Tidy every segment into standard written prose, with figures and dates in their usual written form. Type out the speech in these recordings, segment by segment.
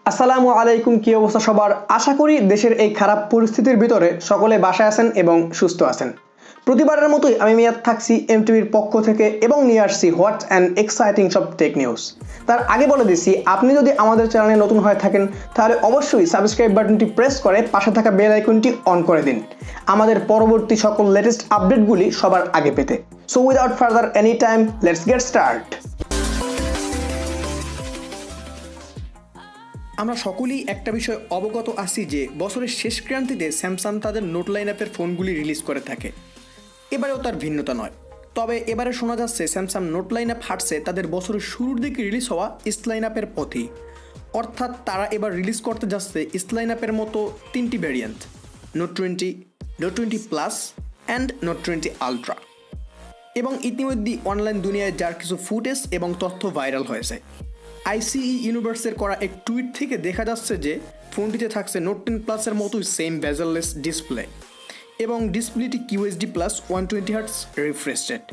আসসালামু আলাইকুম, কি অবস্থা সবার? আশা করি দেশের এই খারাপ পরিস্থিতির ভিতরে সকলে বাসায় আছেন এবং সুস্থ আছেন। প্রতিবারের মতোই আমি মিয়াদ থাকছি এমটিভির পক্ষ থেকে এবং নিয়ে আসছি হোয়াটস অ্যান্ড এক্সাইটিং সব টেক নিউজ। তার আগে বলে দিচ্ছি, আপনি যদি আমাদের চ্যানেলে নতুন হয়ে থাকেন তাহলে অবশ্যই সাবস্ক্রাইব বাটনটি প্রেস করে পাশে থাকা বেল আইকনটি অন করে দিন আমাদের পরবর্তী সকল লেটেস্ট আপডেটগুলি সবার আগে পেতে। So without further any time, let's get start. আমরা সকলেই একটা বিষয় অবগত আছি যে বছরের শেষ ক্রান্তিতে স্যামসাং তাদের নোট লাইন আপের ফোনগুলি রিলিজ করে থাকে। এবারেও তার ভিন্নতা নয়, তবে এবারে শোনা যাচ্ছে স্যামসাং নোট লাইন আপ হাঁটছে তাদের বছরের শুরুর দিকে রিলিজ হওয়া ইস্ট লাইন আপের পথেই। অর্থাৎ তারা এবার রিলিজ করতে যাচ্ছে ইস্ট লাইন আপের মতো তিনটি variant: note 20, note 20 plus and note 20 ultra. এবং ইতিমধ্যেই অনলাইন দুনিয়ায় যার কিছু ফুটেজ এবং তথ্য ভাইরাল হয়েছে। আইসিই ইউনিভার্সের করা এক টুইট থেকে দেখা যাচ্ছে যে ফোনটিতে থাকছে নোট 10 প্লাসের মতোই সেম বেজেললেস ডিসপ্লে এবং ডিসপ্লেটি QSD plus 120 hertz refresh rate,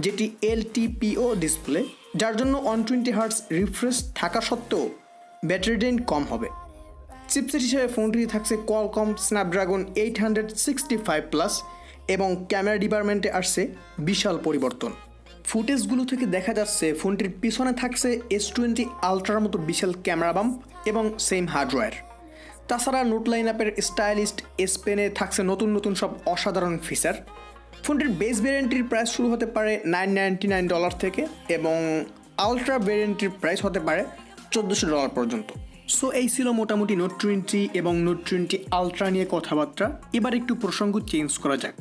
যেটি LTPO ডিসপ্লে, যার জন্য 120 হার্টস রিফ্রেশ থাকা সত্ত্বেও ব্যাটারি ড্রেন কম হবে। চিপসেট হিসেবে ফোনটিতে থাকছে কোয়ালকম স্ন্যাপড্রাগন 865 প্লাস এবং ক্যামেরা ডিপার্টমেন্টে আসছে বিশাল পরিবর্তন। ফুটেজগুলো থেকে দেখা যাচ্ছে ফোনটির পিছনে থাকছে S20 আলট্রার মতো বিশাল ক্যামেরা বাম্প এবং সেম হার্ডওয়্যার। তাছাড়া নোট লাইন আপের স্টাইলিস্ট এস পেনে থাকছে নতুন নতুন সব অসাধারণ ফিচার। ফোনটির বেস ভ্যারিয়েন্টটির প্রাইস শুরু হতে পারে $999 থেকে এবং আলট্রা ভ্যারিয়েন্টটির প্রাইস হতে পারে $1400 পর্যন্ত। সো এই ছিল মোটামুটি নোট 20 এবং নোট 20 আলট্রা নিয়ে কথাবার্তা। এবার একটু প্রসঙ্গ চেঞ্জ করা যাক।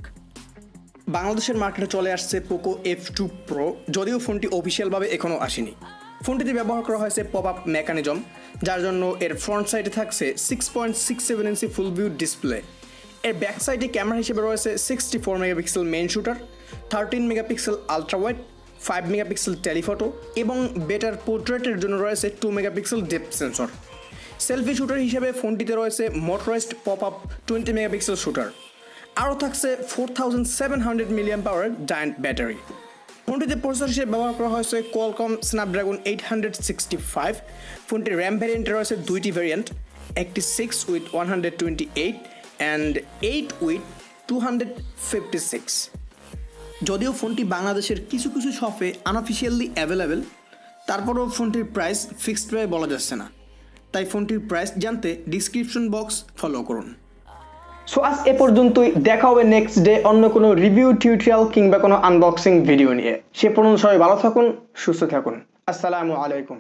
বাংলাদেশের মার্কেটে চলে আসছে পোকো F2 Pro, যদিও ফোনটি অফিসিয়ালভাবে এখনও আসেনি। ফোনটিতে ব্যবহার করা হয়েছে পপ আপ মেকানিজম, যার জন্য এর ফ্রন্ট সাইডে থাকছে 6.67 ইঞ্চি ফুল ভিউ ডিসপ্লে। এর ব্যাক সাইডে ক্যামেরা হিসেবে রয়েছে 64 megapixel main shooter, 13 megapixel ultra wide, 5 megapixel telephoto এবং বেটার পোর্ট্রেটের জন্য রয়েছে 2 megapixel depth sensor. Selfie shooter হিসেবে ফোনটিতে রয়েছে motorised pop up 20 megapixel shooter. আরও থাকছে 4700 মিলিয়াম পাওয়ারের জায়ান্ট ব্যাটারি। ফোনটিতে প্রসেসর হিসেবে ব্যবহার করা হয়েছে কোয়ালকম স্ন্যাপড্রাগন 865। ফোনটির র্যাম ভ্যারিয়েন্টে রয়েছে দুইটি ভ্যারিয়েন্ট, একটি 6 উইথ 128 অ্যান্ড 8 উইথ 256। যদিও ফোনটি বাংলাদেশের কিছু কিছু শপে আনঅফিসিয়ালি অ্যাভেলেবেল, তারপরেও ফোনটির প্রাইস ফিক্সড প্রায় বলা যাচ্ছে না। তাই ফোনটির প্রাইস জানতে ডিসক্রিপশন বক্স ফলো করুন। সো আজ এ পর্যন্তই, দেখা হবে নেক্সট ডে অন্য কোনো রিভিউ, টিউটোরিয়াল কিংবা কোনো আনবক্সিং ভিডিও নিয়ে। সে পর্যন্ত সবাই ভালো থাকুন, সুস্থ থাকুন। আসসালামু আলাইকুম।